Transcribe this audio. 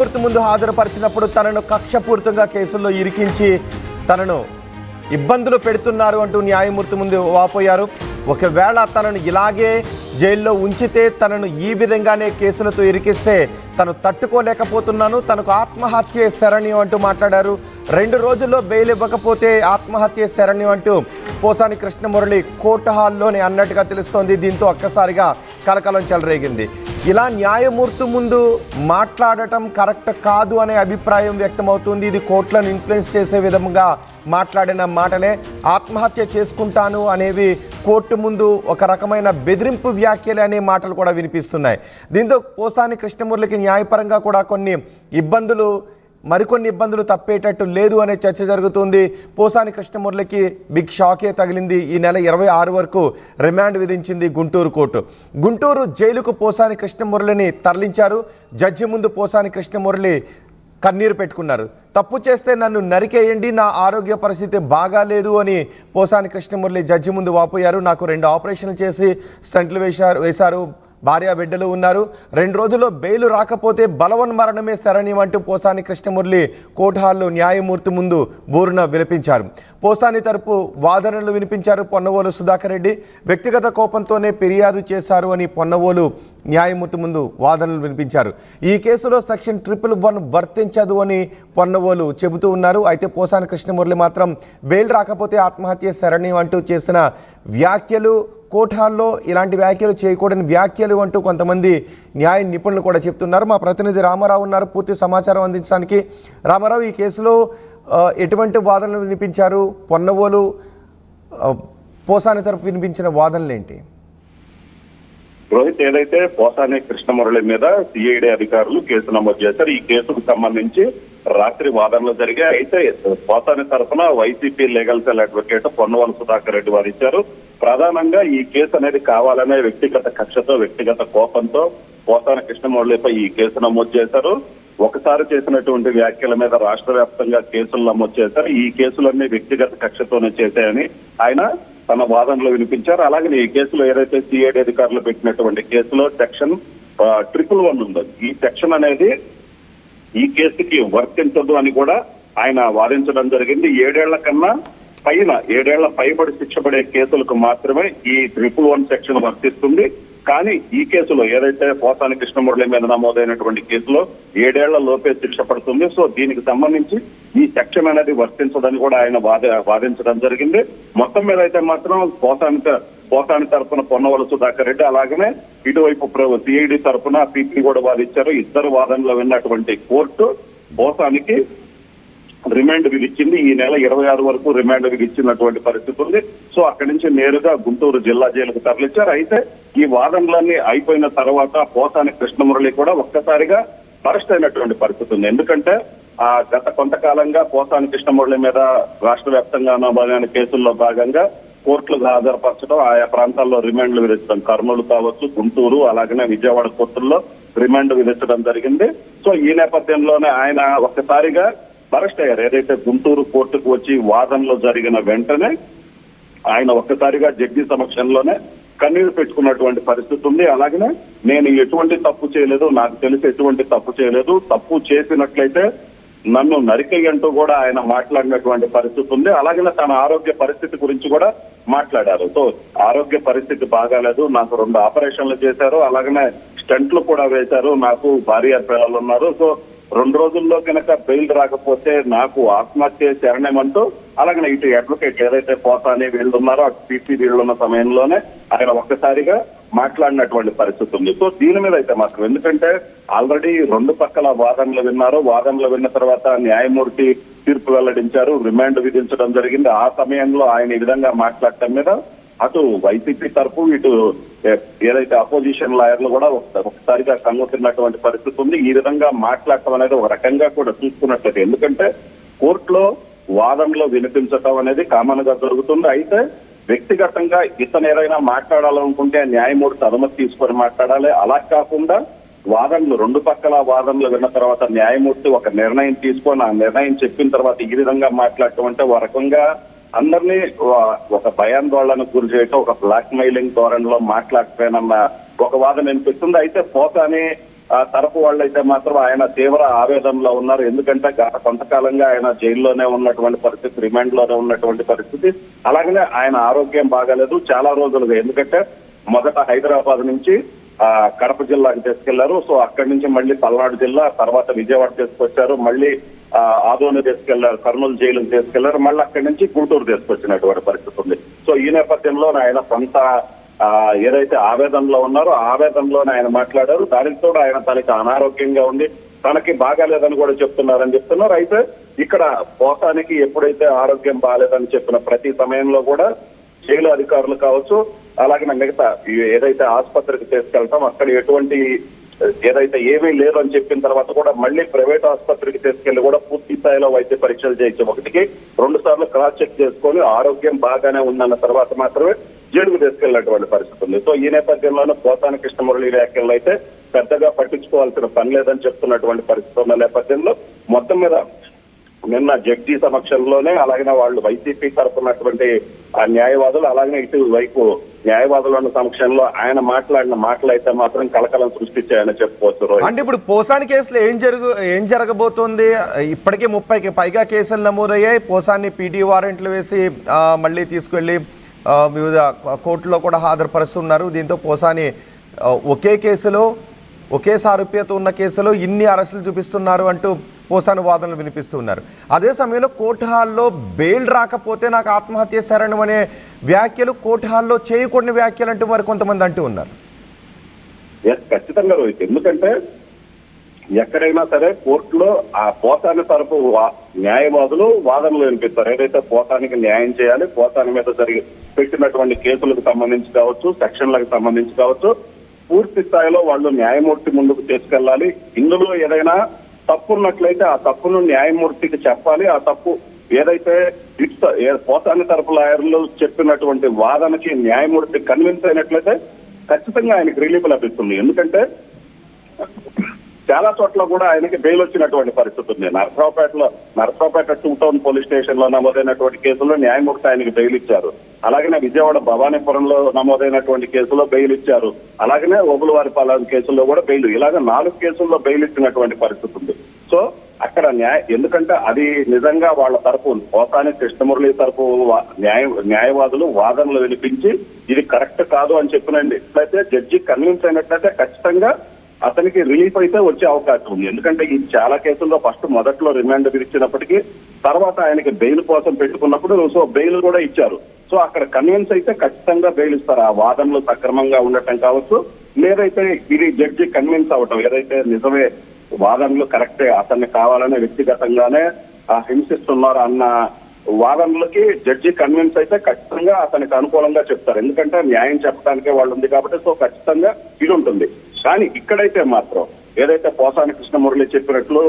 Court ముందు హాజరుపరిచినప్పుడు తనను కక్షపూరితంగా కేసుల్లో ఇరికించి తనను ఇబ్బందులు పెడుతున్నారు అంటూ న్యాయమూర్తి ముందు వాపోయారు. ఒకవేళ తనను ఇలాగే జైల్లో ఉంచితే, తనను ఈ విధంగానే కేసులతో ఇరికిస్తే తను తట్టుకోలేకపోతున్నాను, తనకు ఆత్మహత్యే శరణ్యం అంటూ మాట్లాడారు. 2 రోజుల్లో బెయిల్ ఇవ్వకపోతే ఆత్మహత్యే శరణ్యం అంటూ పోసాని కృష్ణమురళి కోర్టు హాల్లోనే అన్నట్టుగా తెలుస్తోంది. దీంతో ఒక్కసారిగా కలకలం చెలరేగింది. ఇలా న్యాయమూర్తి ముందు మాట్లాడటం కరెక్ట్ కాదు అనే అభిప్రాయం వ్యక్తమవుతుంది. ఇది కోర్టులను ఇన్ఫ్లుయెన్స్ చేసే విధంగా మాట్లాడిన మాటలే. ఆత్మహత్య చేసుకుంటాను అనేవి కోర్టు ముందు ఒక రకమైన బెదిరింపు వ్యాఖ్యలే అనే మాటలు కూడా వినిపిస్తున్నాయి. దీంతో పోసాని కృష్ణమురళికి న్యాయపరంగా కూడా మరికొన్ని ఇబ్బందులు తప్పేటట్టు లేదు అనే చర్చ జరుగుతుంది. పోసాని కృష్ణమురళికి బిగ్ షాకే తగిలింది. ఈ నెల 26 వరకు రిమాండ్ విధించింది గుంటూరు కోర్టు. గుంటూరు జైలుకు పోసాని కృష్ణమురళిని తరలించారు. జడ్జి ముందు పోసాని కృష్ణమురళి కన్నీరు పెట్టుకున్నారు. తప్పు చేస్తే నన్ను నరికేయండి, నా ఆరోగ్య పరిస్థితి బాగాలేదు అని పోసాని కృష్ణమురళి జడ్జి ముందు వాపోయారు. నాకు 2 ఆపరేషన్లు చేసి స్టంట్లు వేశారు, భార్య బిడ్డలు ఉన్నారు, 2 రోజుల్లో బెయిల్ రాకపోతే బలవన్మరణమే శరణ్యం అంటూ పోసాని కృష్ణమురళి కోర్టు హాల్లో న్యాయమూర్తి ముందు బోరున వినిపించారు. పోసాని తరపు వాదనలు వినిపించారు పొన్నవోలు సుధాకర్ రెడ్డి. వ్యక్తిగత కోపంతోనే ఫిర్యాదు చేశారు అని పొన్నవోలు న్యాయమూర్తి ముందు వాదనలు వినిపించారు. ఈ కేసులో సెక్షన్ 111 వర్తించదు అని పొన్నవోలు చెబుతూ ఉన్నారు. అయితే పోసాని కృష్ణమురళి మాత్రం బెయిల్ రాకపోతే ఆత్మహత్య శరణ్యం అంటూ చేసిన వ్యాఖ్యలు, కోర్టు హాల్లో ఇలాంటి వ్యాఖ్యలు చేయకూడని వ్యాఖ్యలు అంటూ కొంతమంది న్యాయ నిపుణులు కూడా చెప్తున్నారు. మా ప్రతినిధి రామారావు ఉన్నారు పూర్తి సమాచారం అందించడానికి. రామారావు, ఈ కేసులో ఎటువంటి వాదనలు వినిపించారు? పొన్నవోలు పోసాని తరపు వినిపించిన వాదనలు ఏంటి? రోహిత్, ఏదైతే పోసాని కృష్ణమురళి మీద సిఐడి అధికారులు కేసు నమోదు చేశారు, ఈ కేసుకు సంబంధించి రాత్రి వాదనలు జరిగాయి. అయితే పోసాని తరఫున YCP legal cell advocate Ponnavolu Sudhakar Reddy వారిచ్చారు. ప్రధానంగా ఈ కేసు అనేది కావాలనే వ్యక్తిగత కక్షతో, వ్యక్తిగత కోపంతో పోసాని కృష్ణమురళిపై ఈ కేసు నమోదు చేశారు. ఒకసారి చేసినటువంటి వ్యాఖ్యల మీద రాష్ట్ర వ్యాప్తంగా కేసులు నమోదు చేశారు. ఈ కేసులన్నీ వ్యక్తిగత కక్షతోనే చేశాయని ఆయన తన వాదనలో వినిపించారు. అలాగే ఈ కేసులో ఏదైతే సిఐడి అధికారులు పెట్టినటువంటి కేసులో సెక్షన్ 111 ఉందో, ఈ సెక్షన్ అనేది ఈ కేసుకి వర్తించదు అని కూడా ఆయన వాదించడం జరిగింది. 7 ఏళ్ల కన్నా పైన 7 ఏళ్ల పైబడి శిక్ష పడే కేసులకు మాత్రమే ఈ 111 సెక్షన్ వర్తిస్తుంది. కానీ ఈ కేసులో ఏదైతే పోసాని కృష్ణమురళి మీద నమోదైనటువంటి కేసులో 7 ఏళ్ల లోపే శిక్ష పడుతుంది. సో దీనికి సంబంధించి ఈ సెక్షన్ అనేది వర్తించదని కూడా ఆయన వాదించడం జరిగింది. మొత్తం మీద అయితే మాత్రం పోసాని తరఫున పొన్నవోలు సుధాకర్ రెడ్డి, అలాగనే ఇటువైపు సిఐడి తరఫున పీపీ కూడా వాదించారు. ఇద్దరు వాదనలో విన్నటువంటి కోర్టు పోసానికి రిమాండ్ విధించింది. ఈ నెల 26 వరకు రిమాండ్ విధించినటువంటి పరిస్థితి ఉంది. సో అక్కడి నుంచి నేరుగా గుంటూరు జిల్లా జైలుకు తరలించారు. అయితే ఈ వాదనలన్నీ అయిపోయిన తర్వాత పోసాని కృష్ణమురళి కూడా ఒక్కసారిగా అరెస్ట్ అయినటువంటి పరిస్థితి ఉంది. ఎందుకంటే గత కొంతకాలంగా పోసాని కృష్ణమురళి మీద రాష్ట్ర వ్యాప్తంగా నమోదైన కేసుల్లో భాగంగా కోర్టులకు హాజరుపరచడం, ఆయా ప్రాంతాల్లో రిమాండ్లు విధించడం, కర్నూలు కావచ్చు, గుంటూరు, అలాగనే విజయవాడ కోర్టుల్లో రిమాండ్ విధించడం జరిగింది. సో ఈ నేపథ్యంలోనే ఆయన ఒక్కసారిగా అరెస్ట్ అయ్యారు. ఏదైతే గుంటూరు కోర్టుకు వచ్చి వాదనలో జరిగిన వెంటనే ఆయన ఒక్కసారిగా జడ్జి సమక్షంలోనే కన్నీరు పెట్టుకున్నటువంటి పరిస్థితి ఉంది. అలాగనే నేను ఎటువంటి తప్పు చేయలేదు, నాకు తెలిసి ఎటువంటి తప్పు చేయలేదు, తప్పు చేసినట్లయితే నన్ను నరికేయంటూ కూడా ఆయన మాట్లాడినటువంటి పరిస్థితి ఉంది. అలాగనే తన ఆరోగ్య పరిస్థితి గురించి కూడా మాట్లాడారు. సో ఆరోగ్య పరిస్థితి బాగాలేదు, నాకు 2 ఆపరేషన్లు చేశారు, అలాగనే స్టంట్లు కూడా వేశారు, నాకు భార్య పిల్లలు ఉన్నారు. సో 2 రోజుల్లో కనుక బెయిల్ రాకపోతే నాకు ఆత్మహత్య శరణ్యమంటూ, అలాగే ఇటు అడ్వకేట్ ఏదైతే పోసాని వీళ్ళు ఉన్నారో అటు పీపీ వీళ్ళున్న సమయంలోనే ఆయన ఒక్కసారిగా మాట్లాడినటువంటి పరిస్థితి ఉంది. సో దీని మీద అయితే మాత్రం, ఎందుకంటే ఆల్రెడీ 2 పక్కల వాదనలు విన్నారు. వాదనలు విన్న తర్వాత న్యాయమూర్తి తీర్పు వెల్లడించారు, రిమాండ్ విధించడం జరిగింది. ఆ సమయంలో ఆయన ఈ విధంగా మాట్లాడటం మీద అటు వైసీపీ తరపు, ఇటు ఏదైతే అపోజిషన్ లాయర్లు కూడా ఒకసారిగా కన్నుతున్నటువంటి పరిస్థితి ఉంది. ఈ విధంగా మాట్లాడటం అనేది ఒక రకంగా కూడా చూసుకున్నట్లయితే, ఎందుకంటే కోర్టులో వాదనలో వినిపించటం అనేది కామన్ గా జరుగుతుంది. అయితే వ్యక్తిగతంగా ఇతను ఏదైనా మాట్లాడాలనుకుంటే న్యాయమూర్తి అనుమతి తీసుకొని మాట్లాడాలి. అలా కాకుండా వాదనలు 2 పక్కల వాదనలు విన్న తర్వాత న్యాయమూర్తి ఒక నిర్ణయం తీసుకొని ఆ నిర్ణయం చెప్పిన తర్వాత ఈ విధంగా మాట్లాడటం అంటే ఒక రకంగా అందరినీ ఒక భయాందోళనకు గురి చేయటం, ఒక బ్లాక్ మెయిలింగ్ ధోరణిలో మాట్లాడకపోయినన్న ఒక వాదన వినిపిస్తుంది. అయితే పోసాని ఆ తరపు వాళ్ళైతే మాత్రం ఆయన తీవ్ర ఆవేదనలో ఉన్నారు. ఎందుకంటే గత కొంతకాలంగా ఆయన జైల్లోనే ఉన్నటువంటి పరిస్థితి, రిమాండ్ లోనే ఉన్నటువంటి పరిస్థితి. అలాగనే ఆయన ఆరోగ్యం బాగాలేదు చాలా రోజులుగా. ఎందుకంటే మొదట హైదరాబాద్ నుంచి కడప జిల్లాకి తీసుకెళ్లారు. సో అక్కడి నుంచి మళ్ళీ పల్నాడు జిల్లా, తర్వాత విజయవాడ తీసుకొచ్చారు, మళ్ళీ ఆదోని తీసుకెళ్లారు, కర్నూలు జైలుకి తీసుకెళ్లారు, మళ్ళీ అక్కడి నుంచి గుంటూరు తీసుకొచ్చినటువంటి పరిస్థితి ఉంది. సో ఈ నేపథ్యంలో ఆయన సొంత ఏదైతే ఆవేదనలో ఉన్నారో ఆవేదనలోనే ఆయన మాట్లాడారు. దానికి కూడా ఆయన తనకి అనారోగ్యంగా ఉంది, తనకి బాగాలేదని కూడా చెప్తున్నారు. అయితే ఇక్కడ పోసానికి ఎప్పుడైతే ఆరోగ్యం బాగాలేదని చెప్పిన ప్రతి సమయంలో కూడా జైలు అధికారులు కావచ్చు, అలాగే మిగతా ఏదైతే ఆసుపత్రికి తీసుకెళ్తాం అక్కడ ఎటువంటి ఏదైతే ఏమీ లేదు అని చెప్పిన తర్వాత కూడా మళ్ళీ ప్రైవేట్ ఆసుపత్రికి తీసుకెళ్లి కూడా పూర్తి స్థాయిలో వైద్య పరీక్షలు చేయించి 1-2 సార్లు క్రాస్ చెక్ చేసుకొని ఆరోగ్యం బాగానే ఉందన్న తర్వాత మాత్రమే జైలుకు తీసుకెళ్లినటువంటి పరిస్థితి ఉంది. సో ఈ నేపథ్యంలోనే పోసాని కృష్ణమురళి వ్యాఖ్యలు అయితే పెద్దగా పట్టించుకోవాల్సిన పని లేదని చెప్తున్నటువంటి పరిస్థితి ఉన్న నేపథ్యంలో మొత్తం మీద నిన్న జడ్జి సమక్షంలోనే అలాగే వాళ్ళు వైసీపీ తరపునటువంటి ఆ న్యాయవాదులు అలాగే ఇటు వైపు న్యాయవాదుల సమక్షంలో ఆయన మాట్లాడిన మాటలు అయితే మాత్రం కలకలం సృష్టించాయని చెప్పుకోవచ్చు. అంటే ఇప్పుడు పోసాని కేసులో ఏం జరగబోతోంది? ఇప్పటికే 30కి పైగా కేసులు నమోదయ్యాయి. పోసాన్ని పీటీ వారెంట్లు వేసి మళ్ళీ తీసుకెళ్లి వివిధ కోర్టులో కూడా హాజరుపరుస్తున్నారు. దీంతో పోసాని ఒకే కేసులో ఒకే సారూప్యత ఉన్న కేసులో ఇన్ని అరెస్టులు చూపిస్తున్నారు అంటూ పోసాని వాదనలు వినిపిస్తున్నారు. అదే సమయంలో కోర్టు హాల్లో బెయిల్ రాకపోతే నాకు ఆత్మహత్య శరణం అనే వ్యాఖ్యలు కోర్టు హాల్లో చేయకూడని వ్యాఖ్యలు అంటూ మరి కొంతమంది అంటూ ఉన్నారు. ఖచ్చితంగా రోహిత్, ఎందుకంటే ఎక్కడైనా సరే కోర్టులో ఆ పోసాని తరపు న్యాయవాదులు వాదనలు వినిపిస్తారు. ఏదైతే పోసానికి న్యాయం చేయాలి, పోసాని మీద పెట్టినటువంటి కేసులకు సంబంధించి కావచ్చు, సెక్షన్లకు సంబంధించి కావచ్చు, పూర్తి స్థాయిలో వాళ్ళు న్యాయమూర్తి ముందుకు తీసుకెళ్లాలి. ఇందులో ఏదైనా తప్పు ఉన్నట్లయితే ఆ తప్పును న్యాయమూర్తికి చెప్పాలి. ఆ తప్పు ఏదైతే పోసాని తరపు లాయర్లు చెప్పినటువంటి వాదనకి న్యాయమూర్తి కన్విన్స్ అయినట్లయితే ఖచ్చితంగా ఆయనకి రిలీఫ్ లభిస్తుంది. ఎందుకంటే చాలా చోట్ల కూడా ఆయనకి బెయిల్ వచ్చినటువంటి పరిస్థితి ఉంది. నరసరావుపేట 2 టౌన్ పోలీస్ స్టేషన్ లో నమోదైనటువంటి కేసులో న్యాయమూర్తి ఆయనకి బెయిల్ ఇచ్చారు. అలాగనే విజయవాడ భవానీపురంలో నమోదైనటువంటి కేసులో బెయిల్ ఇచ్చారు. అలాగనే ఓబులవారిపాలెం కేసుల్లో కూడా బెయిల్, ఇలాగ 4 కేసుల్లో బెయిల్ ఇచ్చినటువంటి పరిస్థితి ఉంది. సో అక్కడ ఎందుకంటే అది నిజంగా వాళ్ళ తరపు పోసాని కృష్ణమురళి తరపు న్యాయవాదులు వాదనలు వినిపించి ఇది కరెక్ట్ కాదు అని చెప్పినట్లయితే జడ్జి కన్విన్స్ అయినట్లయితే ఖచ్చితంగా అతనికి రిలీఫ్ అయితే వచ్చే అవకాశం ఉంది. ఎందుకంటే ఈ చాలా కేసుల్లో మొదట్లో రిమాండ్ విధించినప్పటికీ తర్వాత ఆయనకి బెయిల్ కోసం పెట్టుకున్నప్పుడు సో బెయిల్ కూడా ఇచ్చారు. సో అక్కడ కన్విన్స్ అయితే ఖచ్చితంగా బెయిల్ ఇస్తారు. ఆ వాదనలు సక్రమంగా ఉండటం కావచ్చు, లేదైతే ఇది జడ్జి కన్విన్స్ అవటం ఏదైతే నిజమే వాదనలు కరెక్టే, అతన్ని కావాలనే వ్యక్తిగతంగానే హింసిస్తున్నారు అన్న వాదనలకి జడ్జి కన్విన్స్ అయితే ఖచ్చితంగా అతనికి అనుకూలంగా చెప్తారు. ఎందుకంటే న్యాయం చెప్పడానికే వాళ్ళు ఉంది కాబట్టి సో ఖచ్చితంగా ఇది ఉంటుంది. కానీ ఇక్కడైతే మాత్రం ఏదైతే పోసాని కృష్ణమురళి చెప్పినట్లు